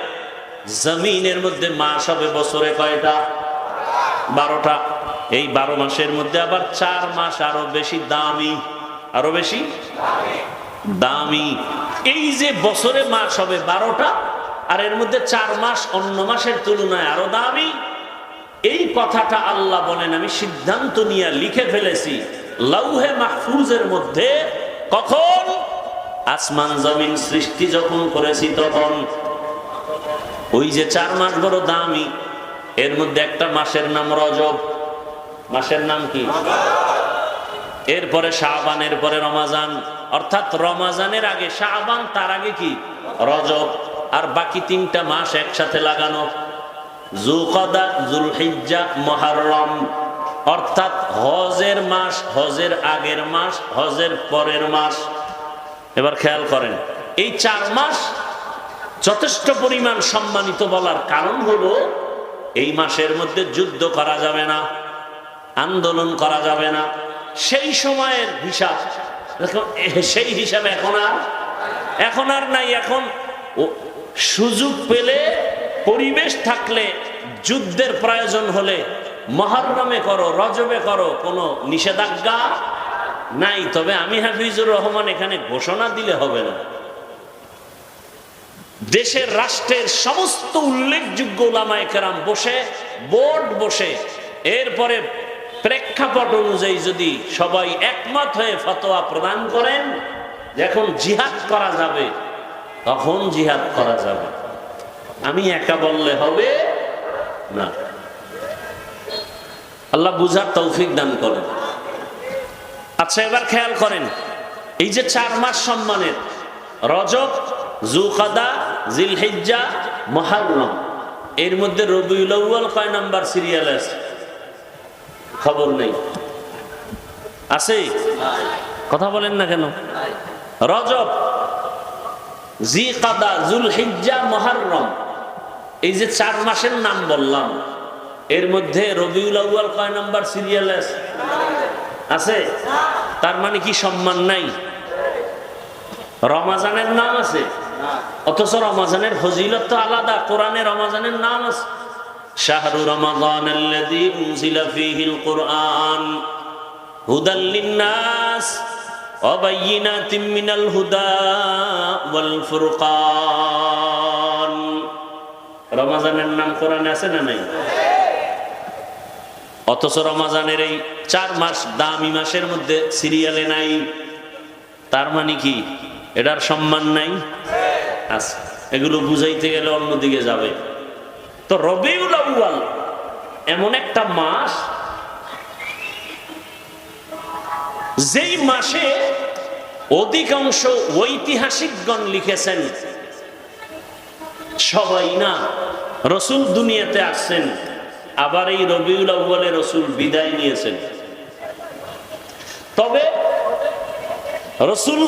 জমিনের মধ্যে মাস হবে বছরে কয়টা? 12টা। এই 12 মাসের মধ্যে আবার 4 মাস আরো বেশি দামি, আরো বেশি দামি। এই যে বছরে মাস হবে 12টা, আর এর মধ্যে 4 মাস অন্য মাসের তুলনায় আরো দামি, এই কথাটা আল্লাহ বলেন আমি সিদ্ধান্ত নিয়ে লিখে ফেলেছি লাউহে মাহফুজের মধ্যে। কখন? আসমান জমিন সৃষ্টি যখন করেছি তখন। ওই যে 4 মাস বড় দামি, এর মধ্যে একটা মাসের নাম রজব। মাসের নাম কি? এরপরে শাবান, এরপরে রমাজান, অর্থাৎ রমাজানের আগে শাবান, তার আগে কি? রজব। আর বাকি 3টা মাস একসাথে লাগানো, যুলকাদা, যুলহিজ্জা, মুহররম, অর্থাৎ হজের মাস, হজের আগের মাস, হজের পরের মাস। এবার খেয়াল করেন, এই 4 মাস যথেষ্ট পরিমাণ সম্মানিত বলার কারণ হলো এই মাসের মধ্যে যুদ্ধ করা যাবে না, আন্দোলন করা যাবে না। সেই সময়ের হিসাব, সেই হিসাবে এখন আর নাই। এখন সুযোগ পেলে, পরিবেশ থাকলে, যুদ্ধের প্রয়োজন হলে মুহররমে করো, রজবে করো, কোনো নিষেধাজ্ঞা নাই। তবে আমি হাফিজুর রহমান এখানে ঘোষণা দিলে হবে না। দেশের, রাষ্ট্রের সমস্ত উল্লেখযোগ্য উলামায়ে কেরাম বসে, বোর্ড বসে, এরপরে প্রেক্ষাপট অনুযায়ী যদি সবাই একমত হয়ে ফতোয়া প্রদান করেন এখন জিহাদ করা যাবে, তখন জিহাদ করা যাবে। আমি একা বললে হবে না। আল্লাহ বুঝার তৌফিক দান করেন। আচ্ছা, এবার খেয়াল করেন, এই যে 4 মাস সম্মানের, রজব, যুলকাদা, জিলহিজ্জা, মুহররম, এর মধ্যে রবিউল আউয়াল কয় নাম্বার সিরিয়াল আছে? খবর নেই। আছে? কথা বলেন না কেন? রজব, জিলকাদা, যুলহিজ্জা, মুহররম, এই যে 4 মাসের নাম বললাম, এর মধ্যে রবিউল আউয়াল কয় নাম্বার সিরিয়াল আছে? আছে? তার মানে কি সম্মান নাই? রমাজানের নাম আছে, অথচ রমাজানের ফজিলত তো আলাদা। কোরআনে রমাজানের নাম আছে, শাহরু রমাদানাল্লাযী উনজিলা ফীহিল কুরআন হুদাল লিন্নাস ওয়া বায়্যিনাতিম মিনাল হুদা ওয়াল ফুরকান। রমাজানের নাম কোরআনে আছে না নাই? অথচ রমাজানের এই 4 মাস দামি মাসের মধ্যে সিরিয়ালে নাই। তার মানে কি এটার সম্মান নাই? আছে। এগুলো বুঝাইতে গেলে অন্যদিকে যাবে। তো রবিউল আউয়াল এমন একটা মাস, যেই মাসে অধিকাংশ ঐতিহাসিকগণ লিখেছেন সবাই না, রসুল দুনিয়াতে আসছেন, আবার এই রবিউল আউয়ালে রসুল বিদায় নিয়েছেন। তবে রসুল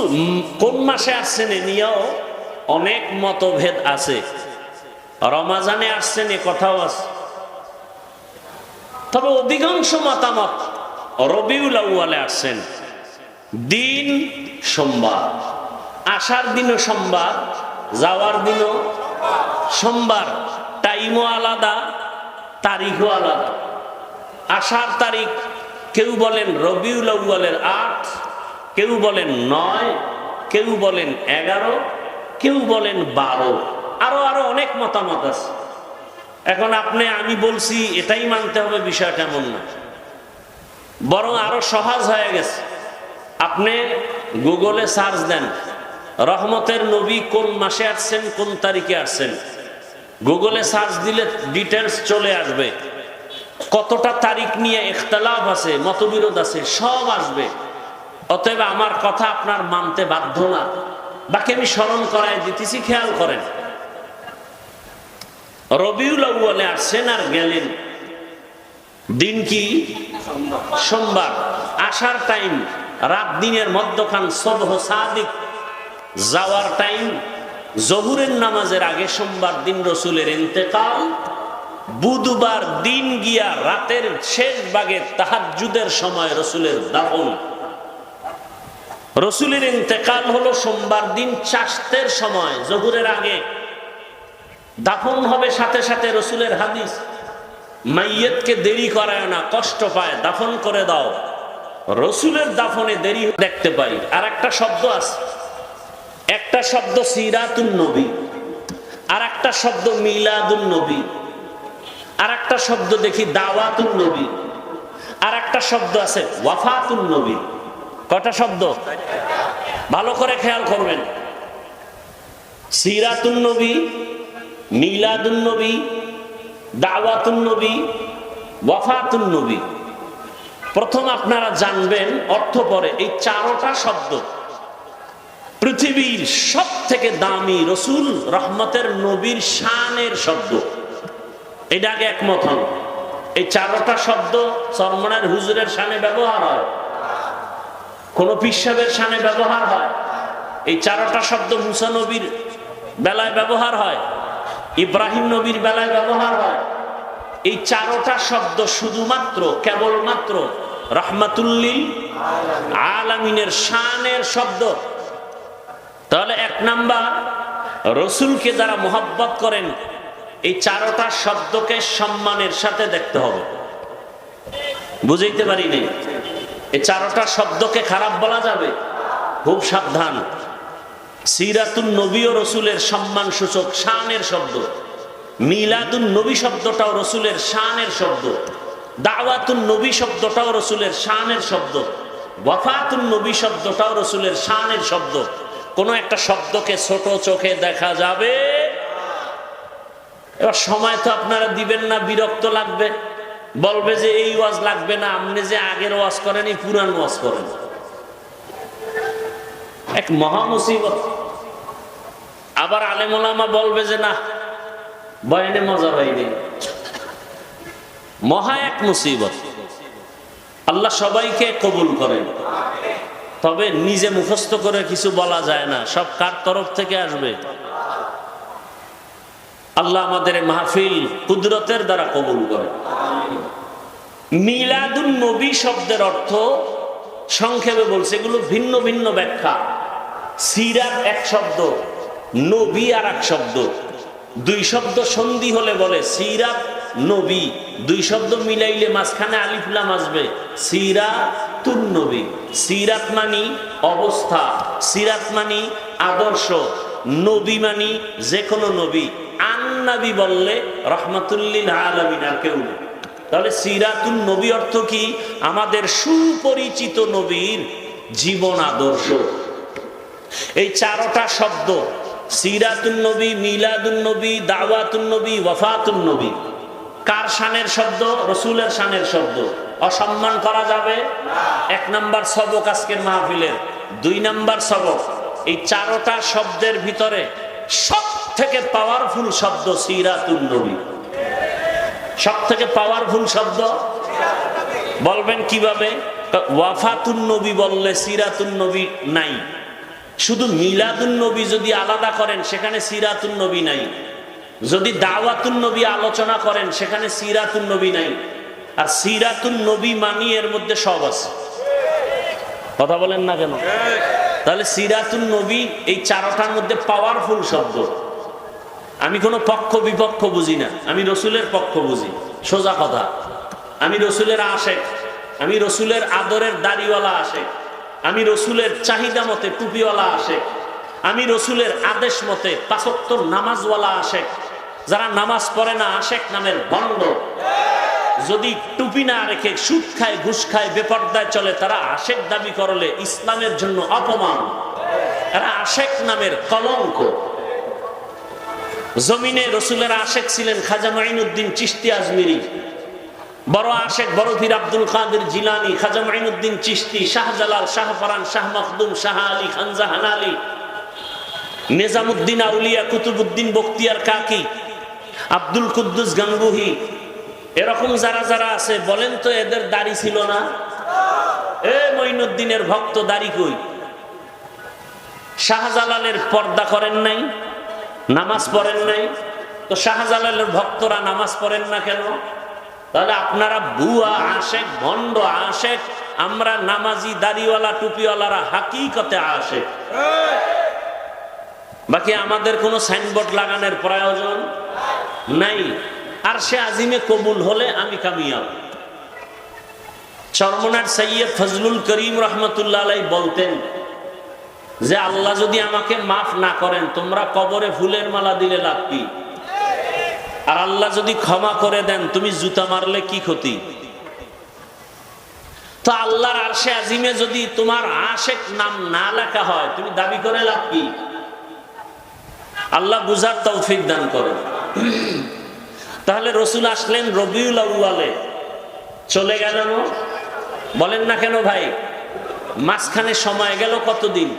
কোন মাসে আসছেন এ নিয়েও অনেক মতভেদ আছে। রমাজানে আসছেন এ কথাও আছে, তবে অধিকাংশ মতামত রবিউল আউয়ালে আসছেন। দিন সোমবার, আসার দিনও সোমবার, যাওয়ার দিনও সোমবার। টাইমও আলাদা, তারিখও আলাদা। আসার তারিখ কেউ বলেন রবিউল আউয়ালের 8, কেউ বলেন 9, কেউ বলেন 11, কেউ বলেন 12, আরো অনেক মতামত আছে। এখন আমি বলছি এটাই মানতে হবে, বিষয়টা এমন না, বরং আরো সহজ হয়ে গেছে। আপনি গুগলে সার্চ দেন রহমতের নবী কোন মাসে আসছেন, কোন তারিখে আসছেন, গুগলে সার্চ দিলে ডিটেলস চলে আসবে। কতটা তারিখ নিয়ে ইখতিলাফ আছে, মতবিরোধ আছে, সব আসবে। অতএব আমার কথা আপনার মানতে বাধ্য না, বাকি আমি স্মরণ করায় দিতেছি। খেয়াল করেন, রবিউল আউয়ালে আসছেন আর গেলেন, দিন কি? সোমবার। আসার টাইম রাত দিনের মধ্যখান, সবহ সাদিক। যাওয়ার টাইম জহুরের নামাজের আগে, সোমবার দিন রসুলের ইন্তেকাল। বুধবার দিন গিয়া রাতের শেষ ভাগে তাহাজ্জুদের সময় রসুলের দাফন। রসুলের ইন্তেকাল হলো সোমবার দিন চাশতের সময়, জোহরের আগে। দাফন হবে সাথে সাথে। রসুলের হাদিস, মাইয়তকে দেরি করায় না, কষ্ট পায়, দাফন করে দাও। রসুলের দাফনে দেরি দেখতে পাই। আর একটা শব্দ আছে, একটা শব্দ সিরাতুন নবী, আর একটা শব্দ মিলাদুন নবী, আর একটা শব্দ দেখি দাওয়াতুন নবী, আর একটা শব্দ আছে ওয়াফাতুন নবী। কটা শব্দ? ভালো করে খেয়াল করবেন। সিরাতুন নবী, মিলাদুন নবী, দাওয়াতুন নবী, ওয়াফাতুন নবী। প্রথম আপনারা জানবেন অর্থ পরে, এই চারটা শব্দ পৃথিবীর সব থেকে দামি রসুল রহমতের নবীর শানের শব্দ। এটা আগে একমত হন। এই চারটা শব্দ চরমনার হুজুরের শানে ব্যবহার হয়, কোন পিসাবের শানে ব্যবহার হয়। এই চারটা শব্দ মুসা নবীর বেলায় ব্যবহার হয়, ইব্রাহিম নবীর বেলায় ব্যবহার হয়। এই চারটা শব্দ শুধুমাত্র কেবলমাত্র রহমাতুল্লিল আলামিনের শানের শব্দ। তাহলে এক নাম্বার, রসুলকে যারা মোহাব্বত করেন এই চারটা শব্দকে সম্মানের সাথে দেখতে হবে। বুঝাইতে পারিনি? এই চারটা শব্দকে খারাপ বলা যাবে? খুব সাবধান। সিরাতুন নবী ও রসুলের সম্মান সূচক শানের শব্দ। মিলাদুন নবী শব্দটাও রসুলের শানের শব্দ। দাওয়াতুন নবী শব্দটাও রসুলের শানের শব্দ। ওয়াফাতুন নবী শব্দটাও রসুলের শানের শব্দ। কোন একটা শব্দকে ছোট চোখে দেখা যাবে? এবার সময় তো আপনারা দিবেন না, বিরক্ত লাগবে, বলবে যে এই ওয়াজ লাগবে না, আপনি যে আগের ওয়াজ করেন এই পুরান ওয়াজ করেন। এক মহা মুসিবত। আবার আলেম ওলামা বলবে যে না, বয়ানে মজা হয়নি। মহা এক মুসিবত। আল্লাহ সবাইকে কবুল করেন, তবে নিজে মুখস্থ করে কিছু বলা যায় না, সব কার তরফ থেকে আসবে? আল্লাহ আমাদের মাহফিল কুদরতের দ্বারা কবুল করেন। মিলাদুন নবী শব্দের অর্থ সংক্ষেপে বলছে, এগুলো ভিন্ন ভিন্ন ব্যাখ্যা। সিরাত এক শব্দ, নবী আর এক শব্দ। দুই শব্দ সন্ধি হলে বলে সিরাত নবী, দুই শব্দ মিলাইলে মাঝখানে আলিফ লাম আসবে, সিরাতুন নবী। সিরাত মানি অবস্থা, সিরাত মানি আদর্শ, নবী মানি যে কোনো নবী। আন-নবী বললে রহমাতুল্লিল আলামিন, আর কেউ নেই। তাহলে সিরাতুন নবী অর্থ কি? আমাদের সুপরিচিত নবীর জীবন আদর্শ। এই চারটা শব্দ সিরাতুন নবী, মিলাদুন নবী, দাওয়াতুন নবী, ওয়াফাতুন নবী কার শানের শব্দ? রসুলের শানের শব্দ। অসম্মান করা যাবে? এক নাম্বার সবক আজকের মাহফিলের। দুই নাম্বার সবক, এই চারটা শব্দের ভিতরে সব থেকে পাওয়ারফুল শব্দ সিরাতুন নবী। সব থেকে পাওয়ারফুল শব্দ বলবেন কিভাবে? ওয়াফাতুন নবী বললে সিরাতুন নবী নাই। শুধু মিলাদুন নবী যদি আলাদা করেন সেখানে সিরাতুন নবী নাই। যদি দাওয়াতুন নবী আলোচনা করেন সেখানে সিরাতুন নবী নাই। আর সিরাতুন নবী মানি এর মধ্যে সব আছে। কথা বলেন না কেন? তাহলে সিরাতুন নবী এই চারটার মধ্যে পাওয়ারফুল শব্দ। আমি কোনো পক্ষ বিপক্ষ বুঝি না, আমি রসুলের পক্ষ বুঝি। সোজা কথা, আমি রসুলের আশেক, আমি রসুলের আদরের দাড়িওয়ালা আশেক, আমি রসুলের চাহিদা মতে টুপিওয়ালা আশেক, আমি রসুলের আদেশ মতে পাঁচ ওয়াক্ত নামাজওয়ালা আশেক। যারা নামাজ পড়ে না আশেক নামের ভণ্ড। যদি টুপি না রেখে সুদ খায়, ঘুষ খায়, বেপর্দায় চলে, তারা আশেক দাবি করলে ইসলামের জন্য অপমান। এরা আশেক নামের কলঙ্ক। জমিনে রসুলের আশেক ছিলেন খাজা মাইনুদ্দিন চিশতি আজমিরি, বড় আশেক বড় পীর আব্দুল কাদের জিলানী, খাজা মাইনুদ্দিন চিশতি, শাহজালাল, শাহপরান, শাহ মখদুম, শাহ আলী, খান জাহান আলী, নিজামুদ্দিন আউলিয়া, কুতুবুদ্দিন বখতিয়ার কাকি, আব্দুল কুদ্দুস গাঙ্গুহি, এরকম যারা যারা আছে বলেন তো এদের দাড়ি ছিল না? এ মঈনুদ্দিনের ভক্ত দাড়ি কই? শাহজালালের পর্দা করেন নাই, নামাজ পড়েন নাই, তো শাহজালালের ভক্তরা নামাজ পড়েন না কেন? তাহলে আপনারা বুয়া আশেক, ভণ্ড আশেক, আমরা নামাজি দাড়িওয়ালা টুপিওয়ালারা হাকিকতে আশেক। বাকি আমাদের কোনো সাইনবোর্ড লাগানোর প্রয়োজন নাই। আর সে আজিমে কবুল হলে আমি কামিয়াব। চরমনার সৈয়দ ফজলুল করিম রহমতুল্লাহ আলাইহি বলতেন যে আল্লাহ যদি আমাকে মাফ না করেন, তোমরা কবরে ফুলের মালা দিলে লাভ কি? আর আল্লাহ যদি ক্ষমা করে দেন, তুমি জুতা মারলে কি ক্ষতি? তো আল্লাহর আরশে আজিমে যদি তোমার আশেক নাম না লেখা হয়, তুমি দাবি করে লাভ কি? আল্লাহ বুঝার তৌফিক দান করেন। তাহলে রসুল আসলেন রবিউল আউয়ালে, চলে গেল বলেন না কেন ভাই? মাঝখানে সময় গেল কতদিন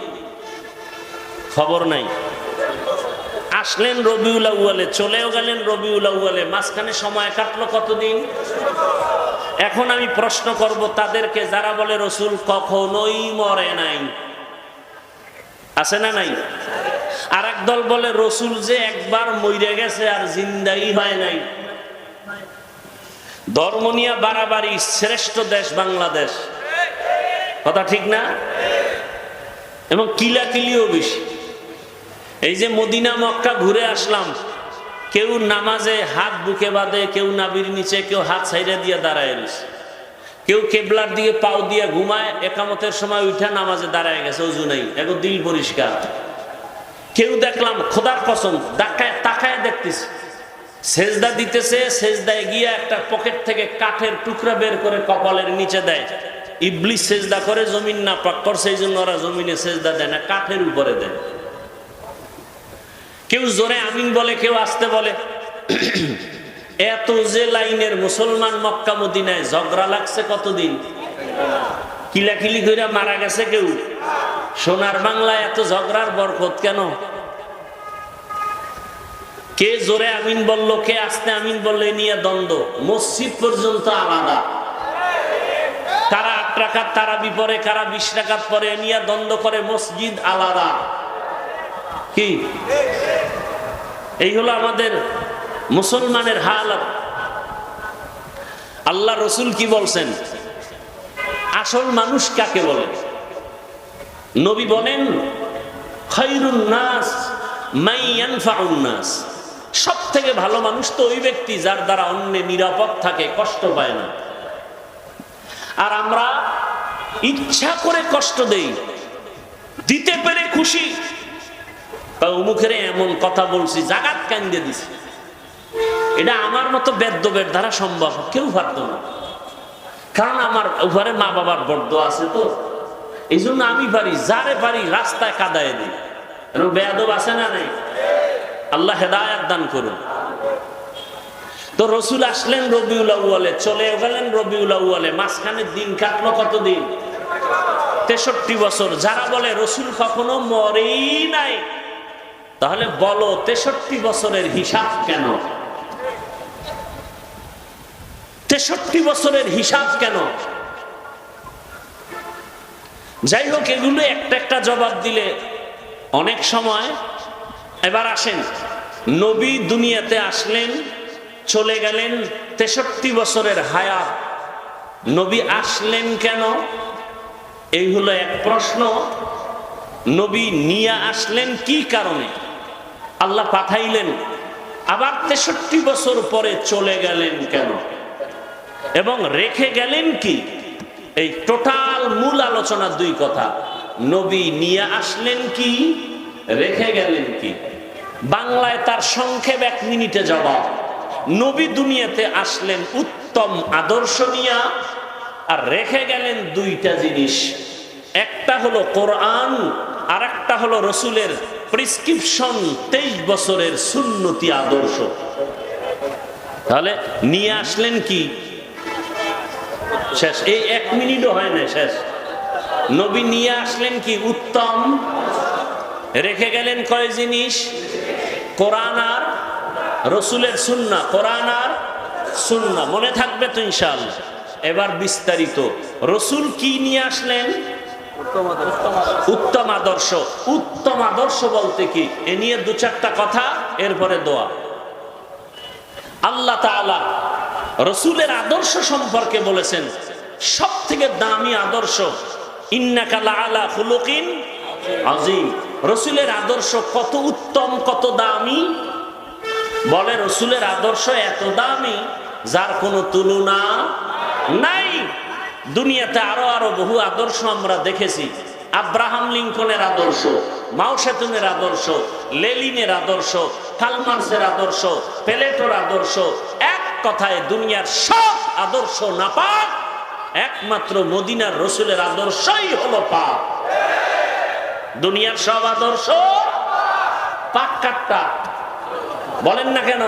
খবর নাই। আসলেন রবিউল আউয়ালে, চলেও গেলেন রবিউল আউয়ালে, মাঝখানে সময় কাটলো কতদিন? এখন আমি প্রশ্ন করব তাদেরকে যারা বলে রসুল কখনোই মরে নাই, আছে না নাই? আর একদল বলে রসুল যে একবার মইরে গেছে আর জিন্দাই হয় নাই। ধর্ম নিয়ে বাড়াবাড়ি, শ্রেষ্ঠ দেশ বাংলাদেশ, কথা ঠিক না? এবং কিলাকিলিও বেশি। এই যে মদিনা মক্কা ঘুরে আসলাম, কেউ নামাজে হাত বুকে বাঁধে, কেউ নাভির নিচে, কেউ হাত সাইডে দিয়ে দাঁড়ায় রয়েছে, কেউ কেবলার দিকে পাও দিয়ে ঘুমায়, একামতের সময় উঠা নামাজে দাঁড়ায় গেছে, অজু নাই, এখন দিল পরিষ্কার। কেউ দেখলাম খোদার কসম তাকায় দেখতেছে, সেজদা দিতেছে, সেজদায় গিয়ে একটা পকেট থেকে কাঠের টুকরা বের করে কপালের নিচে দেয়। ইবলিস সেজদা করে, জমিন না পাক করছে, এই জন্য ওরা জমিনে সেজদা দেয় না, কাঠের উপরে দেয়। কেউ জোরে আমিন বলে, কেউ আস্তে বলে। এত যে লাইনের মুসলমান মক্কা মদিনায় ঝগড়া লাগছে কতদিন, কিলাকিলি করে মারা গেছে কেউ। সোনার বাংলায় এত ঝগড়ার বরকত কেন? কে জোরে আমিন বললো, কে আস্তে আমিন বললে নিয়ে দ্বন্দ্ব। মসজিদ পর্যন্ত আলাদা, কারা 8 রাকাত তারাবি পড়ে, কারা 20 রাকাত পড়ে, নিয়ে দ্বন্দ্ব করে, মসজিদ আলাদা। কি এই হলো আমাদের মুসলমানের হালত। আল্লাহ রসুল কি বলছেন? আসল মানুষ কাকে বলে? নবী বলেন খায়রুন নাস মান ইয়ানফাউন নাস, সব থেকে ভালো মানুষ তো ওই ব্যক্তি যার দ্বারা অন্য নিরাপদ থাকে, কষ্ট পায় না। আর আমরা ইচ্ছা করে কষ্ট দেই, দিতে পেরে খুশি। অমুখের এমন কথা বলছি, জাগাত কান্দে দিছি, এটা আমার মতো বেদ্যবের দ্বারা সম্ভব কেউ পারত না। কারণ আমার উপরে মা বাবার বর্দ আছে, তো এই জন্য আমি পারি, যারে পারি রাস্তায় কাদায় দিই। বেয়াদব আছে না নাই? আল্লাহ হেদায়াত দান করুন। তো রসুল আসলেন রবিউল আউয়ালে, চলে গেলেন রবিউল আউয়ালে, মাঝখানে দিন কাটলো কতদিন? 63 বছর। যারা বলে রসুল কখনো মরেই নাই, তাহলে বলো 63 বছরের হিসাব কেন? 63 বছরের হিসাব কেন? যাই হোক, এগুলো একটা একটা জবাব দিলে অনেক সময়। এবার আসেন, নবী দুনিয়াতে আসলেন, চলে গেলেন, 63 বছরের হায়াত। নবী আসলেন কেন? এই হলো এক প্রশ্ন। নবী নিয়ে আসলেন কি কারণে? আল্লাহ পাঠাইলেন, আবার 63 বছর পরে চলে গেলেন কেন? এবং রেখে গেলেন কি? এই টোটাল মূল আলোচনা 2 কথা। নবী নিয়ে আসলেন কি, রেখে গেলেন কি? বাংলায় তার সংক্ষেপ 1 মিনিটে জবাব। নবী দুনিয়াতে আসলেন উত্তম আদর্শ নিয়া, আর রেখে গেলেন 2টা জিনিস। একটা হলো কোরআন, আর একটা হলো রসুলের প্রেসক্রিপশন, 23 বছরের সুন্নতি আদর্শ। তাহলে নিয়ে আসলেন কি? শেষ। এই 1 মিনিটও হয় না, শেষ। নবী নিয়ে আসলেন কি? উত্তম। রেখে গেলেন কয় জিনিস? কোরআন আর রসুলের সুন্নাহ। কোরআন আর সুন্নাহ মনে থাকবে তো ইনশাআল্লাহ। এবার বিস্তারিত, রসুল কি নিয়ে আসলেন? উত্তম আদর্শ। উত্তম আদর্শ বলতে কি? এ নিয়ে 2-4টা কথা, এরপরে দোয়া। আল্লাহ তাআলা রসুলের আদর্শ সম্পর্কে বলেছেন সব থেকে দামি আদর্শ, ইন্নাকা লাআলা খুলুকিন আযীম। রসুলের আদর্শ কত উত্তম, কত দামি। বলে রসুলের আদর্শ এত দামি যার কোনো তুলনা নাই। দুনিয়াতে আরো বহু আদর্শ আমরা দেখেছি। আব্রাহাম লিঙ্কনের আদর্শ, মাও সেতুংয়ের আদর্শ, লেনিনের আদর্শ, কালমার্সের আদর্শ, প্লেটোর আদর্শ। এক কথায় দুনিয়ার সব আদর্শ নাপাক, একমাত্র মদিনার রসুলের আদর্শই হলো পাক। দুনিয়ার সব আদর্শ পাক কাট্টা। বলেন না কেন?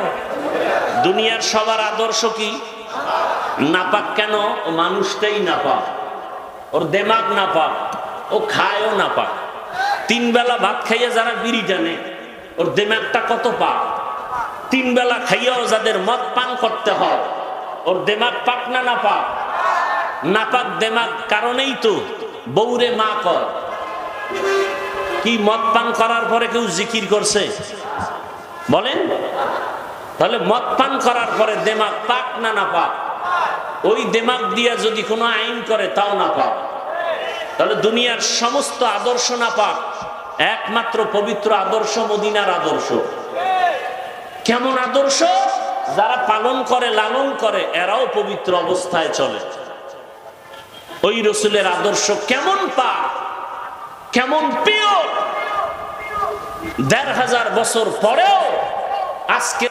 দুনিয়ার সবার আদর্শ কি নাপাক? কেন? ও মানুষটাই নাপাক, ওর দেমাগ নাপাক, ও খায়ও নাপাক। 3 বেলা ভাত খাইয়ে যারা বিড়ি টানে ওর দেমাগটা কত পাক। 3 বেলা খাইয়াও যাদের মদ পান করতে হয় ওর দেমাগ পাক না নাপাক? নাপাক দেমাগ কারণেই তো বউরে মা কর। কি মদ পান করার পরে কেউ জিকির করছে? বলেন। তাহলে মদ পান করার পরে দেমাগ পাক না নাপাক? ওই দেমাগ দিয়া যদি কোনো আইন করে তাও নাপাক। তাহলে দুনিয়ার সমস্ত আদর্শ নাপাক, একমাত্র পবিত্র আদর্শ মদিনার আদর্শ। কেমন আদর্শ? যারা পালন করে, লালন করে, এরাও পবিত্র অবস্থায় চলে। ওই রসুলের আদর্শ কেমন পাক, কেমন পিওর। ১৫০০ বছর পরেও আজকে